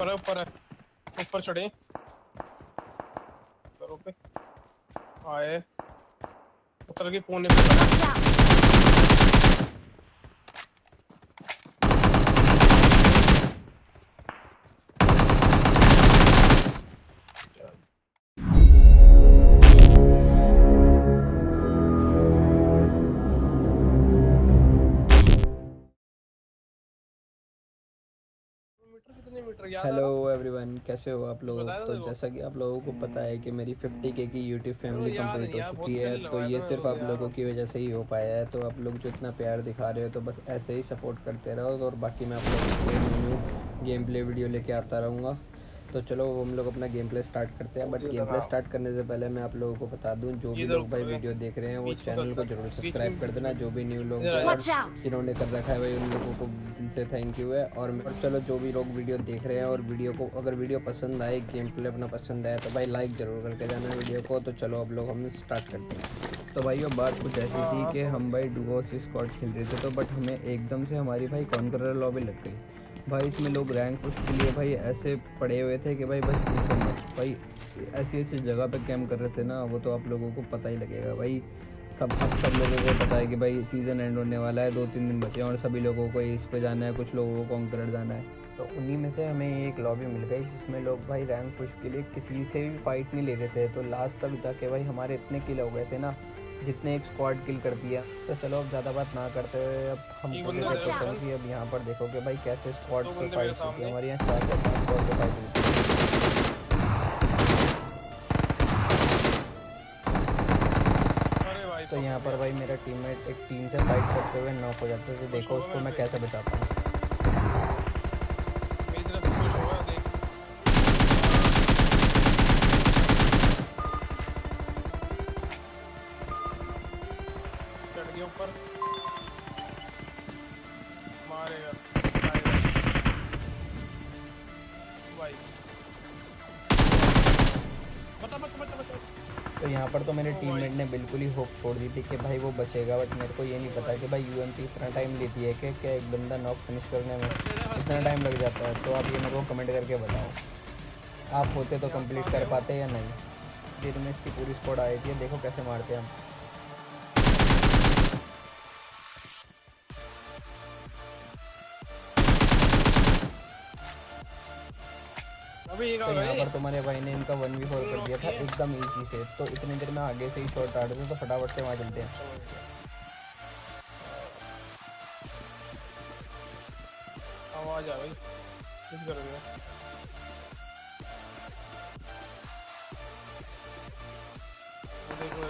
ऊपर है। ऊपर चढ़े करो पे आए उतर के कोने पे Watch out! मीटर कितने मीटर याद आ हेलो रहा एवरीवन, कैसे हो आप लोग। बताया था तो तेरे को जैसा कि आप लोगों को पता है कि मेरी 50K की यूट्यूब मेरे को फैमिली याद कंप्लीट नहीं हो यार चुकी बहुत है। पहले तो लगवाया था ये मेरे सिर्फ को तो आप यार लोगों की वजह से ही हो पाया है। तो आप लोग जो इतना प्यार दिखा रहे हो तो बस ऐसे ही सपोर्ट करते रहो और बाकी मैं आप लोगों के लिए न्यू गेम प्ले वीडियो लेके आता रहूँगा। तो चलो हम लोग अपना गेम प्ले स्टार्ट करते हैं। बट गेम प्ले स्टार्ट करने से पहले मैं आप लोगों को बता दूं, जो भी इधर लोग भाई उतर गए वीडियो देख रहे हैं वो बीच में चैनल को उतर जरूर बीच सब्सक्राइब में कर देना। जो भी न्यू लोग इधर आ जो जा Watch out! जिन्होंने कर रखा है भाई उन लोगों को दिल से थैंक यू है। और चलो जो भी लोग वीडियो देख रहे हैं और वीडियो को अगर वीडियो पसंद आए, गेम प्ले अपना पसंद आए तो भाई लाइक ज़रूर करके जाना वीडियो को। तो चलो अब लोग हम स्टार्ट करते हैं। तो भाई वो बात कुछ ऐसी थी हाँ कि समझ हम गया भाई डुओ स्क्वाड खेल रहे थे तो बट हमें एकदम से हमारी भाई कॉन्करर लॉबी लग गई। भाई इसमें लोग रैंक पुश के लिए भाई ऐसे पड़े हुए थे कि भाई बस पूछो मत। भाई ऐसी ऐसी जगह पे कैंप कर रहे थे ना, वो तो आप लोगों को पता ही लगेगा भाई। सब लोगों को पता है कि भाई सीज़न एंड होने वाला है, 2-3 दिन बचे हैं और सभी लोगों को इस पे जाना है, कुछ लोगों को कॉन्करर जाना है। तो उन्हीं में से हमें एक लॉबी मिल गई जिसमें लोग भाई रैंक पुश के लिए किसी से भी फाइट नहीं ले रहे थे। तो लास्ट तक जाके भाई हमारे इतने किल हो गए थे ना, जितने एक स्क्वाड किल कर दिया। तो चलो अब ज़्यादा बात ना करते हुए अब हम एक बोले बंदा थे तेरे तो सामने कि अब यहाँ पर देखोगे भाई कैसे स्क्वाड दो से बंदे मेरे फाइट होती है। सामने हमारे यहाँ 4 से 5 स्क्वाड से फाइट होती है। अरे भाई तो यहाँ पर भाई मेरा टीममेट एक टीम से फाइट करते हुए नॉक हो जाता है। तो देखो होगा उसको मेरे मैं पे कैसे बचाता हूँ। मेरी तरफ से कुछ होगा देख चढ़ गया ऊपर मारेगा भाई बता बता बता बता तो यहाँ पर तो मेरे टीममेट ने बिल्कुल ही होप छोड़ दी थी कि भाई वो बचेगा। बट मेरे को ये नहीं पता कि भाई यूएमपी इतना टाइम लेती है कि क्या एक बंदा नॉक फिनिश करने में इतना टाइम लग जाता है। तो आप ये मेरे को कमेंट करके बताओ, आप होते तो कंप्लीट कर पाते या नहीं। दिन में इसकी पूरी स्क्वाड आई थी, देखो कैसे मारते हैं हम। अभी एक आ तो यहाँ गए पर तुम्हारे भाई ने इनका 1v4 कर दिया था एकदम ईजी से। तो इतनी देर में आगे से ही शॉट डाल रहे थे, तो फटाफट से वहाँ चलते हैं। आवाज आ गई किस कर गया देखो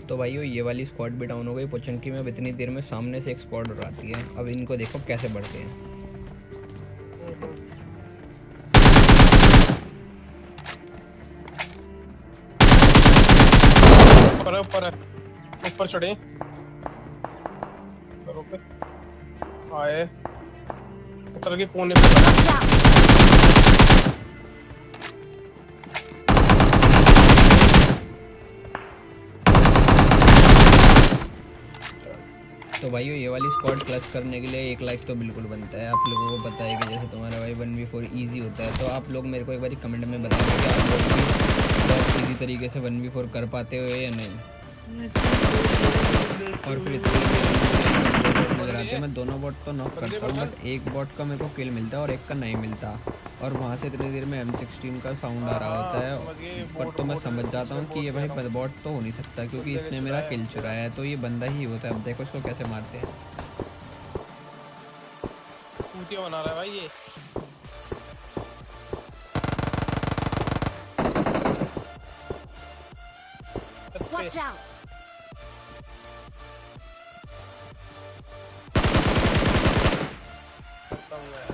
तो भाइयों ये वाली स्क्वाड भी डाउन हो गई पोचंकी में। अब इतनी देर में सामने से एक स्क्वाड और आती है। अब इनको देखो कैसे बढ़ते हैं। ऊपर है ऊपर चढ़े करो पे आए उतर के कोने पे Watch out! तो भाइयों ये वाली स्क्वाड क्लच करने के लिए 1 लाइक तो बिल्कुल बनता है। आप लोगों को पता है कि जैसे तुम्हारा भाई 1v4 ईजी होता है। तो आप लोग मेरे को एक बार कमेंट में बताइए कि आप लोग भी बहुत ईजी तरीके से 1v4 कर पाते हो या नहीं। और फिर नजर आते हैं। मैं दोनों बॉट तो नॉक करता हूँ बट एक बॉट का मेरे को किल मिलता है और एक का नहीं मिलता। और वहाँ से इतनी देर में M16 का साउंड आ रहा होता है। पर तो मैं समझ जाता हूँ कि ये भाई बॉट तो हो नहीं सकता, क्योंकि इसने मेरा किल चुराया है। तो ये बंदा ही होता है। अब देखो इसको कैसे मारते हैं। कुतिया बना रहा है भाई ये Watch out! खत्म है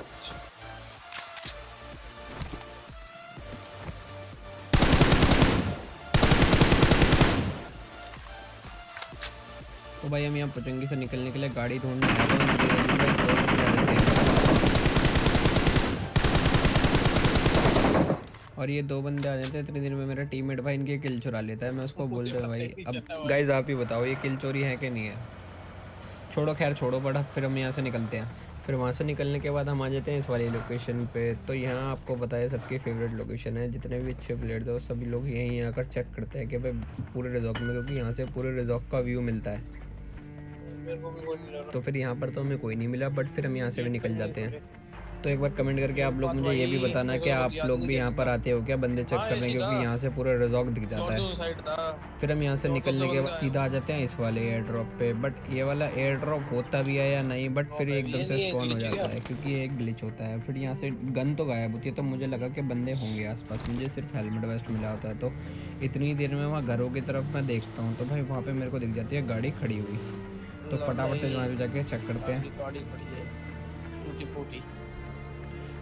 तो भाई हम यहाँ पुचंगी से निकलने के लिए गाड़ी ढूंढने आए थे, उनके लिए भी भाई 2 बंदे आ रहे थे। और ये 2 बंदे आ जाते हैं, इतनी देर में मेरा टीममेट भाई इनकी किल चुरा लेता है। मैं उसको बोलता हूँ भाई अब गाइज आप ही बताओ ये किल चोरी है कि नहीं है। छोड़ो खैर छोड़ो, बड़ा फिर हम यहाँ से निकलते हैं। फिर वहाँ से निकलने के बाद हम आ जाते हैं इस वाली लोकेशन पे। तो यहाँ आपको पता है सबकी फेवरेट लोकेशन है, जितने भी अच्छे प्लेयर्स हैं वो सभी लोग यहीं आकर चेक करते हैं कि भाई पूरे रिजॉर्ट में, क्योंकि यहाँ से पूरे रिजॉर्ट का व्यू मिलता है। मेरे को भी कोई नहीं लगा। तो फिर यहाँ पर तो हमें कोई नहीं मिला, बट फिर हम यहाँ से भी निकल जाते हैं। तो एक बार कमेंट करके आप लोग मुझे ये भी बताना कि आप लोग भी यहाँ पर आते हो क्या बंदे चेक करने, क्योंकि यहाँ से पूरा रिजॉर्ट दिख जाता है। साइड था। फिर हम यहाँ से निकलने के बाद सीधा आ जाते हैं इस वाले एयर ड्रॉप पे। बट ये वाला एयर ड्रॉप होता भी है या नहीं, बट फिर एकदम से स्पॉन हो जाता है, क्योंकि ये एक ग्लिच होता है। फिर यहाँ से गन तो गायब होती है, तो मुझे लगा कि बंदे होंगे आसपास, मुझे सिर्फ हेलमेट वेस्ट मिला होता है। तो इतनी देर में वहाँ घरों की तरफ मैं देखता हूँ, तो भाई वहाँ पे मेरे को दिख जाती है गाड़ी खड़ी हुई। तो फटाफट से वहाँ पे जाके चेक करते हैं। गाड़ी खड़ी है टूटी-फूटी।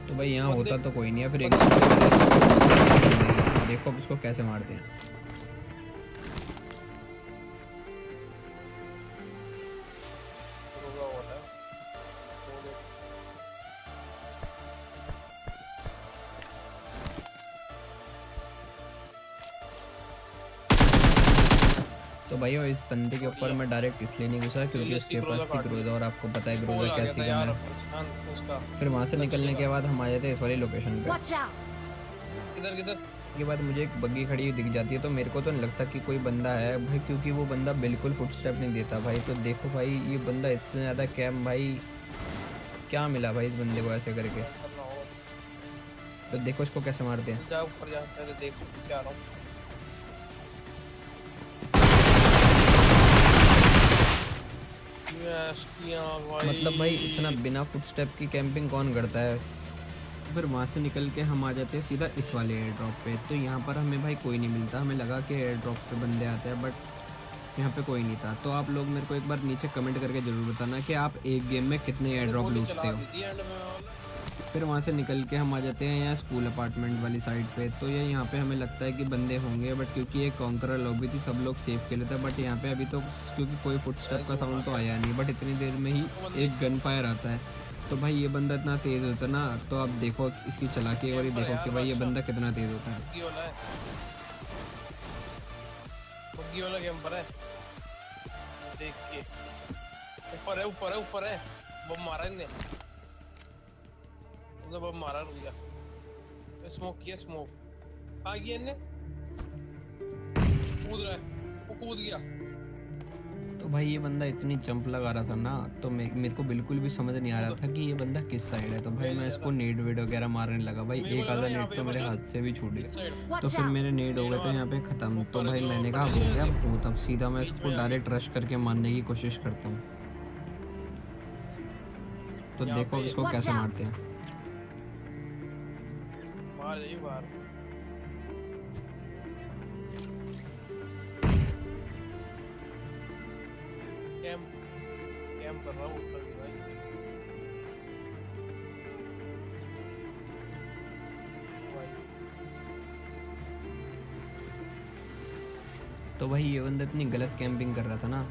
तो भाई यहाँ होता तो कोई नहीं है। फिर एक देखो अब इसको कैसे मारते हैं। रुका हुआ था। तो भाई इस बंदे के ऊपर मैं डायरेक्ट इसलिए नहीं घुसा क्योंकि इसके पास थी ग्रोजा, और आपको पता है ग्रोजा कैसी गन है। उसका फिर वहाँ से निकलने के बाद हम आ जाते हैं इस वाली लोकेशन पे। Watch out! किधर के बाद मुझे एक बग्गी खड़ी हुई दिख जाती है, तो मेरे को तो नहीं लगता कि कोई बंदा है भाई, क्योंकि वो बंदा बिल्कुल फुटस्टेप नहीं देता भाई। तो देखो भाई ये बंदा इससे ज़्यादा कैम भाई क्या मिला भाई इस बंदे को ऐसे करके। तो देखो इसको कैसे मारते हैं। जा ऊपर जा, पहले देख पीछे आ रहा हूँ। मतलब भाई इतना बिना फुटस्टेप की कैंपिंग कौन करता है। फिर वहाँ से निकल के हम आ जाते हैं सीधा इस वाले एयर ड्रॉप पे। तो यहाँ पर हमें भाई कोई नहीं मिलता, हमें लगा कि एयर ड्रॉप पे बंदे आते हैं, बट यहाँ पे कोई नहीं था। तो आप लोग मेरे को एक बार नीचे कमेंट करके ज़रूर बताना कि आप एक गेम में कितने एयर ड्रॉप लूटते हो। फिर वहाँ से निकल के हम आ जाते हैं यहाँ स्कूल अपार्टमेंट वाली साइड पे। तो ये यहाँ पे हमें लगता है कि बंदे होंगे, बट क्योंकि ये कॉन्करर लॉबी थी सब लोग सेफ खेले थे। बट यहाँ पे अभी तो क्योंकि कोई फुटस्टेप का साउंड तो आया नहीं, बट इतनी देर में ही एक गन फायर आता है। तो भाई ये बंदा इतना तेज़ होता है ना, तो आप देखो इसकी चला के एक बार देखो कि भाई ये बंदा कितना तेज़ होता है। बग्गी वाला गेम पर है, देख के ऊपर है बम मारा इनने, बम मारा। रुक जा, स्मोक किया स्मोक। हाँ ये इनने कूद रहा है, वो कूद गया। तो भाई ये बंदा इतनी जंप लगा रहा था ना, तो मेरे को बिल्कुल भी समझ नहीं आ रहा था कि ये बंदा किस साइड है। तो भाई मैं इसको नेड वेड वगैरह मारने लगा। भाई एक आधा नेड तो मेरे हाथ से भी छूट गया। तो फिर मेरे नेड हो गए थे यहाँ पे ख़त्म। तो भाई मैंने कहा हो गया भूत, अब सीधा मैं इसको डायरेक्ट रश करके मारने की कोशिश करता हूँ। तो देखो इसको कैसे मारते हैं। बाहर कैंप कर रहा हूँ ऊपर भी भाई। तो भाई ये बंदा इतनी गलत कैंपिंग कर रहा था ना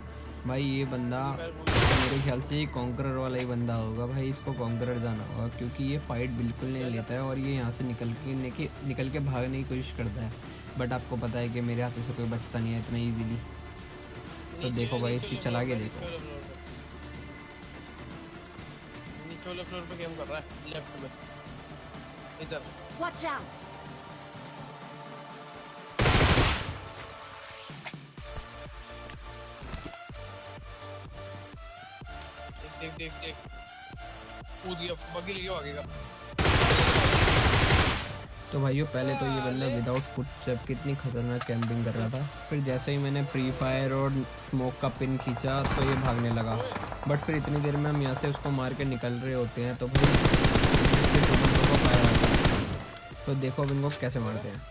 भाई। ये बंदा मेरे ख्याल से ये कॉन्करर वाला ही बंदा होगा भाई, इसको कॉन्करर जाना होगा, क्योंकि ये फाइट बिल्कुल नहीं लेता है और ये यहाँ से निकल के भागने की कोशिश करता है। बट आपको पता है कि मेरे हाथों से कोई बचता नहीं है इतना ईजीली। तो देखो भाई इसकी चला के देखो। नीचे वाले फ्लोर पे गेम कर रहा है, लेफ्ट में इधर। Watch out! देख कूद गया, बग्गी लेके भागेगा। तो भाइयों पहले तो ये बंदा विदाउट फुटस्टेप कितनी खतरनाक कैंपिंग कर रहा था। फिर जैसे ही मैंने फ्री फायर और स्मोक का पिन खींचा तो ये भागने लगा। बट फिर इतनी देर में हम यहाँ से उसको मार के निकल रहे होते हैं, तो भाई को फायर आता है। तो देखो अब इनको कैसे मारते हैं।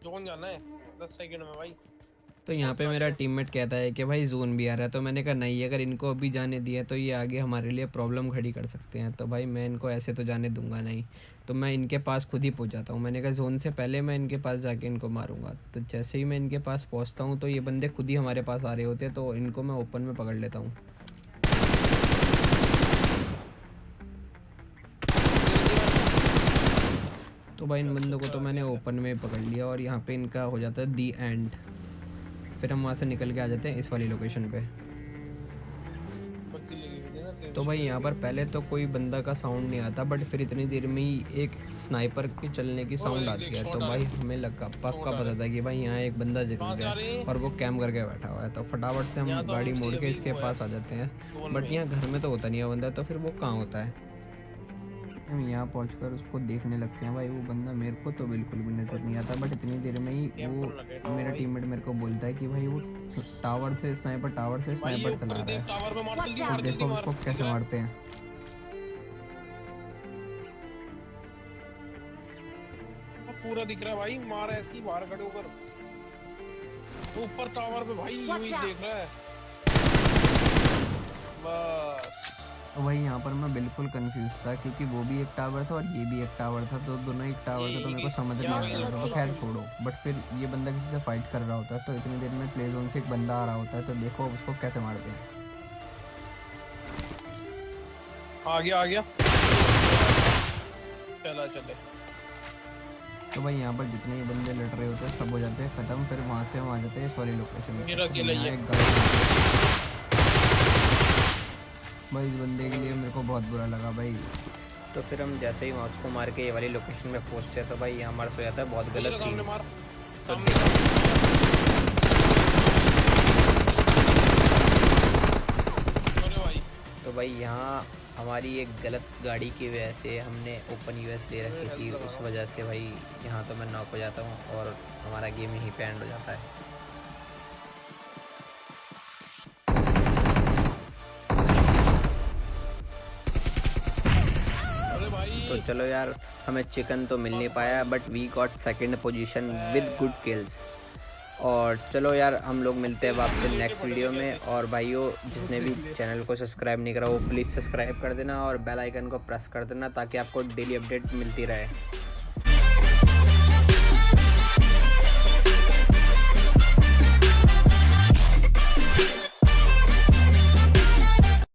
जोन जाना है 10 सेकंड में भाई। तो यहाँ पे मेरा टीममेट कहता है कि भाई जोन भी आ रहा है, तो मैंने कहा नहीं, अगर इनको अभी जाने दिया तो ये आगे हमारे लिए प्रॉब्लम खड़ी कर सकते हैं, तो भाई मैं इनको ऐसे तो जाने दूंगा नहीं। तो मैं इनके पास खुद ही पहुँच जाता हूँ। मैंने कहा जोन से पहले मैं इनके पास जाके इनको मारूंगा। तो जैसे ही मैं इनके पास पहुँचता हूँ तो ये बंदे खुद ही हमारे पास आ रहे होते हैं, तो इनको मैं ओपन में पकड़ लेता हूँ। तो भाई इन बंदों को तो मैंने ओपन में पकड़ लिया और यहाँ पे इनका हो जाता है दी एंड। फिर हम वहाँ से निकल के आ जाते हैं इस वाली लोकेशन पे। बत्ती लगी हुई है ना तेज। तो भाई यहाँ पर पहले तो कोई बंदा का साउंड नहीं आता, बट फिर इतनी देर में ही एक स्नाइपर के चलने की साउंड आती है। तो भाई हमें लगा पक्का पता था कि भाई यहाँ एक बंदा जरूर है और वो कैम करके बैठा हुआ है। तो फटाफट से हम गाड़ी मोड़ के इसके पास आ जाते हैं, बट यहाँ घर में तो होता नहीं है बंदा, तो फिर वो कहाँ होता है। हम यहाँ पहुँचकर उसको देखने लगते हैं। भाई वो बंदा मेरे को तो बिल्कुल भी नज़र नहीं आता, बट इतनी देर में ही वो मेरा टीममेट मेरे को बोलता है कि भाई वो टावर से स्नाइपर चला रहा है। टावर पे मार Watch जल्दी, out. मार देखो जल्दी, मार। उसको कैसे मारते हैं। पूरा दिख रहा है भाई, मार ऐसे ही बाहर खड़े होकर। ऊपर टावर पे भाई यूं ही Watch out. देख रहा है बस। तो भाई यहाँ पर मैं बिल्कुल कंफ्यूज था, क्योंकि वो भी एक टावर था और ये भी एक टावर था, तो दोनों एक टावर था, तो मेरे को समझ नहीं आ रहा था। तो खैर छोड़ो, बट फिर ये बंदा किसी से फाइट कर रहा होता है, तो इतनी देर में प्ले जोन से एक बंदा आ रहा होता है। तो देखो उसको कैसे मारते हैं। आ गया चला चले। तो भाई यहाँ पर जितने ही बंदे लड़ रहे होते हैं सब हो जाते हैं ख़त्म। फिर वहाँ से हम आ जाते हैं इस वाली लोकेशन मेरा पे। अकेला ही है। एक गाड़ी, भाई इस बंदे के लिए मेरे को बहुत बुरा लगा भाई। तो फिर हम जैसे ही वहाँ उसको मार के ये वाली लोकेशन में पहुँचते हैं, तो भाई यहाँ हमारे से हो जाता है बहुत गलत सामने सीन। मार, तो सामने अरे भाई तो भाई यहाँ हमारी एक गलत गाड़ी की वजह से हमने ओपन यूएस दे रखी थी, उस वजह से भाई यहाँ तो मैं नॉक हो जाता हूँ और हमारा गेम यहीं पे एंड हो जाता है। अरे भाई तो चलो यार, हमें चिकन तो मिल नहीं पाया, but we got second position with good kills. और चलो यार, हम लोग मिलते हैं आपसे नेक्स्ट वीडियो में। और भाइयों, जिसने भी चैनल को सब्सक्राइब नहीं करा वो प्लीज़ सब्सक्राइब कर देना और बेल आइकन को प्रेस कर देना, ताकि आपको डेली अपडेट मिलती रहे।